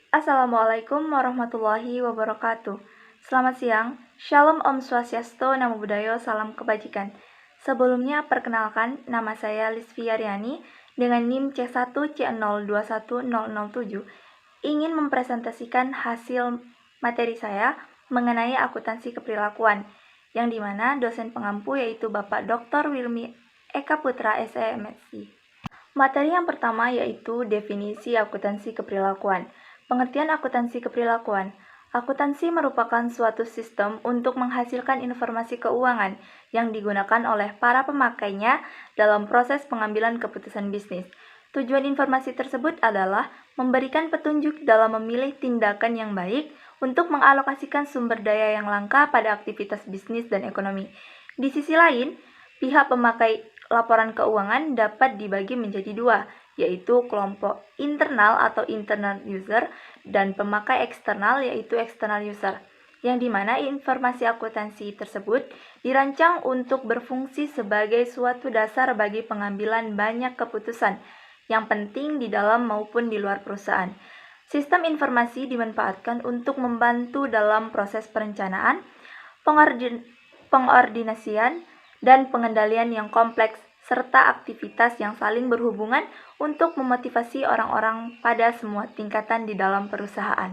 Assalamualaikum warahmatullahi wabarakatuh. Selamat siang, Shalom Om Swastiastu, Namo Buddhaya, Salam Kebajikan. Sebelumnya, perkenalkan, nama saya Lisvi Aryani dengan NIM C1C021007 ingin mempresentasikan hasil materi saya mengenai akuntansi keperilakuan, yang dimana dosen pengampu yaitu Bapak Dr. Wilmi Eka Putra SEMSI. Materi yang pertama yaitu definisi akuntansi keperilakuan. Pengertian akuntansi keperilakuan. Akuntansi merupakan suatu sistem untuk menghasilkan informasi keuangan yang digunakan oleh para pemakainya dalam proses pengambilan keputusan bisnis. Tujuan informasi tersebut adalah memberikan petunjuk dalam memilih tindakan yang baik untuk mengalokasikan sumber daya yang langka pada aktivitas bisnis dan ekonomi. Di sisi lain, pihak pemakai laporan keuangan dapat dibagi menjadi dua, yaitu kelompok internal atau internal user dan pemakai eksternal yaitu external user, yang dimana informasi akuntansi tersebut dirancang untuk berfungsi sebagai suatu dasar bagi pengambilan banyak keputusan yang penting di dalam maupun di luar perusahaan. Sistem informasi dimanfaatkan untuk membantu dalam proses perencanaan, pengordinasian, dan pengendalian yang kompleks, serta aktivitas yang saling berhubungan untuk memotivasi orang-orang pada semua tingkatan di dalam perusahaan.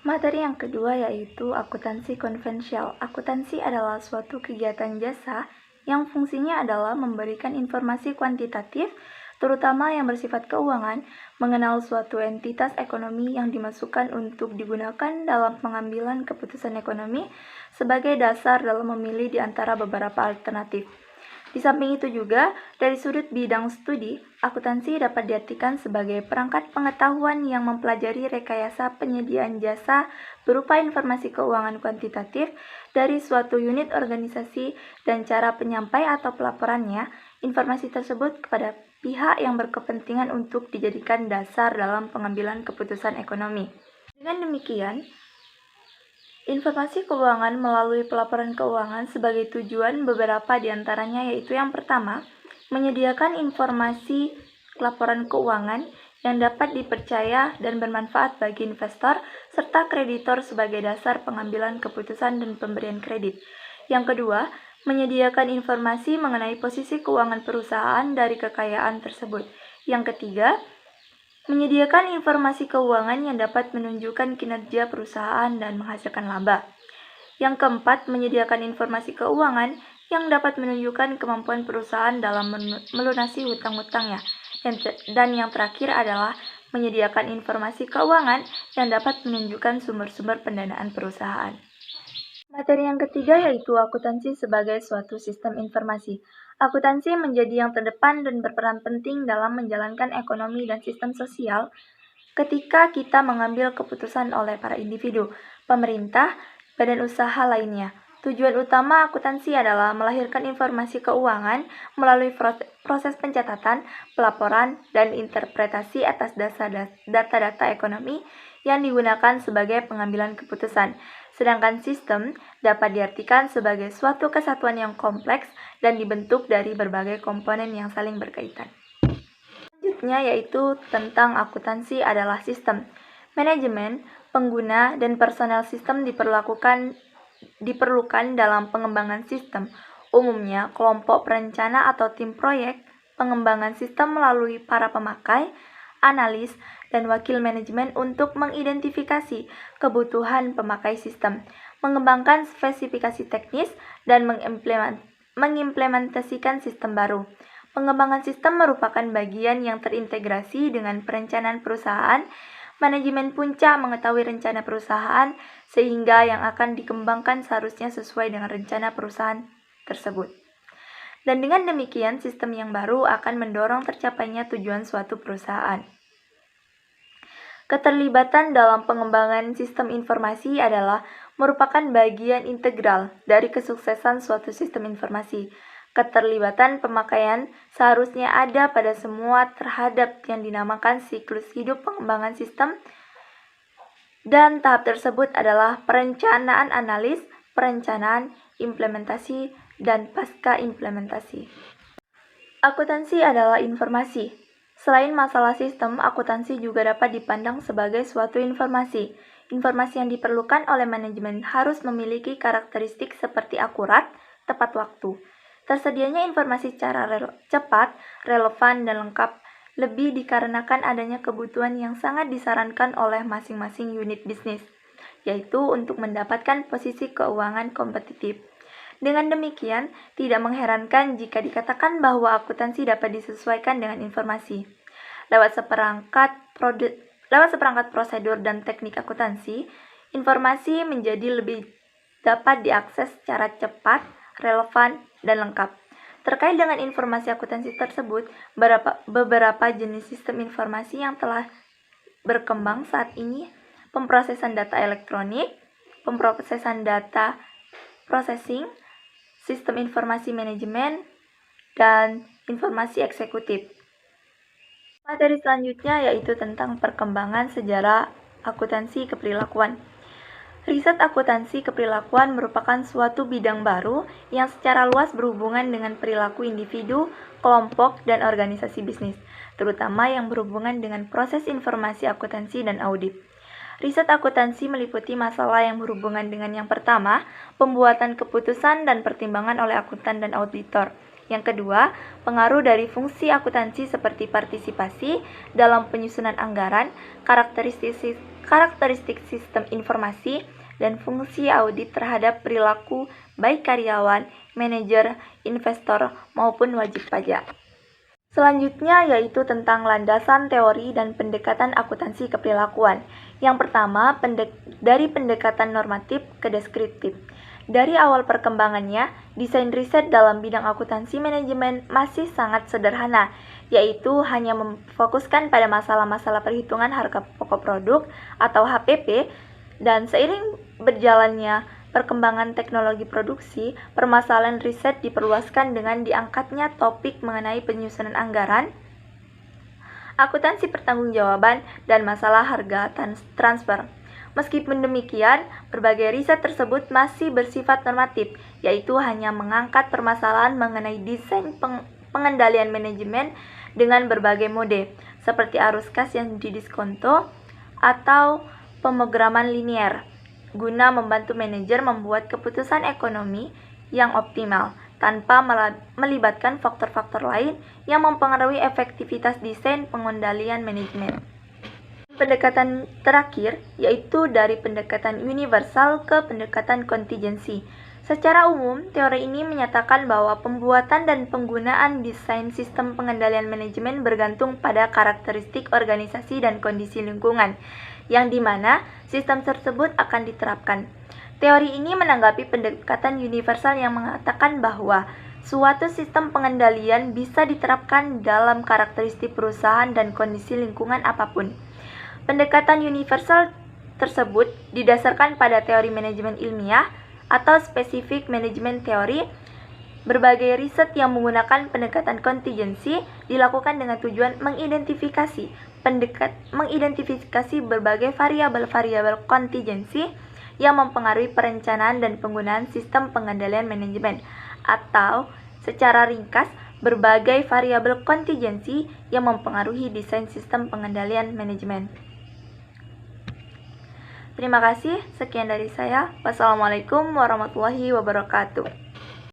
Materi yang kedua yaitu akuntansi konvensional. Akuntansi adalah suatu kegiatan jasa yang fungsinya adalah memberikan informasi kuantitatif, terutama yang bersifat keuangan, mengenal suatu entitas ekonomi yang dimasukkan untuk digunakan dalam pengambilan keputusan ekonomi sebagai dasar dalam memilih di antara beberapa alternatif. Di samping itu juga, dari sudut bidang studi, akuntansi dapat diartikan sebagai perangkat pengetahuan yang mempelajari rekayasa penyediaan jasa berupa informasi keuangan kuantitatif dari suatu unit organisasi dan cara penyampai atau pelaporannya informasi tersebut kepada pihak yang berkepentingan untuk dijadikan dasar dalam pengambilan keputusan ekonomi. Dengan demikian, informasi keuangan melalui pelaporan keuangan sebagai tujuan beberapa diantaranya yaitu yang pertama, menyediakan informasi laporan keuangan yang dapat dipercaya dan bermanfaat bagi investor serta kreditor sebagai dasar pengambilan keputusan dan pemberian kredit. Yang kedua, menyediakan informasi mengenai posisi keuangan perusahaan dari kekayaan tersebut. Yang ketiga, menyediakan informasi keuangan yang dapat menunjukkan kinerja perusahaan dan menghasilkan laba. Yang keempat, menyediakan informasi keuangan yang dapat menunjukkan kemampuan perusahaan dalam melunasi hutang-hutangnya. Dan yang terakhir adalah menyediakan informasi keuangan yang dapat menunjukkan sumber-sumber pendanaan perusahaan. Materi yang ketiga yaitu akuntansi sebagai suatu sistem informasi. Akuntansi menjadi yang terdepan dan berperan penting dalam menjalankan ekonomi dan sistem sosial ketika kita mengambil keputusan oleh para individu, pemerintah, badan usaha lainnya. Tujuan utama akuntansi adalah melahirkan informasi keuangan melalui proses pencatatan, pelaporan, dan interpretasi atas data-data ekonomi yang digunakan sebagai pengambilan keputusan. Sedangkan sistem dapat diartikan sebagai suatu kesatuan yang kompleks dan dibentuk dari berbagai komponen yang saling berkaitan. Selanjutnya yaitu tentang akuntansi adalah sistem. Manajemen, pengguna, dan personel sistem diperlukan dalam pengembangan sistem. Umumnya, kelompok perencana atau tim proyek pengembangan sistem melalui para pemakai, analis, dan wakil manajemen untuk mengidentifikasi kebutuhan pemakai sistem, mengembangkan spesifikasi teknis, dan mengimplementasikan sistem baru. Pengembangan sistem merupakan bagian yang terintegrasi dengan perencanaan perusahaan. Manajemen puncak mengetahui rencana perusahaan sehingga yang akan dikembangkan seharusnya sesuai dengan rencana perusahaan tersebut. Dan dengan demikian, sistem yang baru akan mendorong tercapainya tujuan suatu perusahaan. Keterlibatan dalam pengembangan sistem informasi adalah merupakan bagian integral dari kesuksesan suatu sistem informasi. Keterlibatan pemakaian seharusnya ada pada semua terhadap yang dinamakan siklus hidup pengembangan sistem, dan tahap tersebut adalah perencanaan analis, perencanaan, implementasi, dan pasca implementasi. Akuntansi adalah informasi. Selain masalah sistem, akuntansi juga dapat dipandang sebagai suatu informasi. Informasi yang diperlukan oleh manajemen harus memiliki karakteristik seperti akurat, tepat waktu. Tersedianya informasi secara cepat, relevan, dan lengkap lebih dikarenakan adanya kebutuhan yang sangat disarankan oleh masing-masing unit bisnis, yaitu untuk mendapatkan posisi keuangan kompetitif. Dengan demikian, tidak mengherankan jika dikatakan bahwa akuntansi dapat disesuaikan dengan informasi. Lewat seperangkat prosedur dan teknik akuntansi, informasi menjadi lebih dapat diakses secara cepat, relevan, dan lengkap. Terkait dengan informasi akuntansi tersebut, beberapa jenis sistem informasi yang telah berkembang saat ini: pemrosesan data elektronik, pemrosesan data processing, sistem informasi manajemen, dan informasi eksekutif. Materi selanjutnya yaitu tentang perkembangan sejarah akuntansi keperilakuan. Riset akuntansi keperilakuan merupakan suatu bidang baru yang secara luas berhubungan dengan perilaku individu, kelompok, dan organisasi bisnis, terutama yang berhubungan dengan proses informasi akuntansi dan audit. Riset akuntansi meliputi masalah yang berhubungan dengan yang pertama, pembuatan keputusan dan pertimbangan oleh akuntan dan auditor. Yang kedua, pengaruh dari fungsi akuntansi seperti partisipasi dalam penyusunan anggaran, karakteristik sistem informasi, dan fungsi audit terhadap perilaku baik karyawan, manajer, investor, maupun wajib pajak. Selanjutnya yaitu tentang landasan teori dan pendekatan akuntansi keperilakuan. Yang pertama, dari pendekatan normatif ke deskriptif. Dari awal perkembangannya, desain riset dalam bidang akuntansi manajemen masih sangat sederhana, yaitu hanya memfokuskan pada masalah-masalah perhitungan harga pokok produk atau HPP, dan seiring berjalannya perkembangan teknologi produksi, permasalahan riset diperluaskan dengan diangkatnya topik mengenai penyusunan anggaran, akuntansi pertanggungjawaban, dan masalah harga transfer. Meskipun demikian, berbagai riset tersebut masih bersifat normatif, yaitu hanya mengangkat permasalahan mengenai desain pengendalian manajemen dengan berbagai mode, seperti arus kas yang didiskonto atau pemrograman linear, guna membantu manajer membuat keputusan ekonomi yang optimal tanpa melibatkan faktor-faktor lain yang mempengaruhi efektivitas desain pengendalian manajemen. Pendekatan terakhir yaitu dari pendekatan universal ke pendekatan kontingensi. Secara umum, teori ini menyatakan bahwa pembuatan dan penggunaan desain sistem pengendalian manajemen bergantung pada karakteristik organisasi dan kondisi lingkungan, yang dimana sistem tersebut akan diterapkan. Teori ini menanggapi pendekatan universal yang mengatakan bahwa suatu sistem pengendalian bisa diterapkan dalam karakteristik perusahaan dan kondisi lingkungan apapun. Pendekatan universal tersebut didasarkan pada teori manajemen ilmiah atau spesifik manajemen teori. Berbagai riset yang menggunakan pendekatan kontingensi dilakukan dengan tujuan mengidentifikasi berbagai variabel-variabel kontingensi yang mempengaruhi perencanaan dan penggunaan sistem pengendalian manajemen, atau secara ringkas, berbagai variabel kontingensi yang mempengaruhi desain sistem pengendalian manajemen. Terima kasih, sekian dari saya. Wassalamualaikum warahmatullahi wabarakatuh.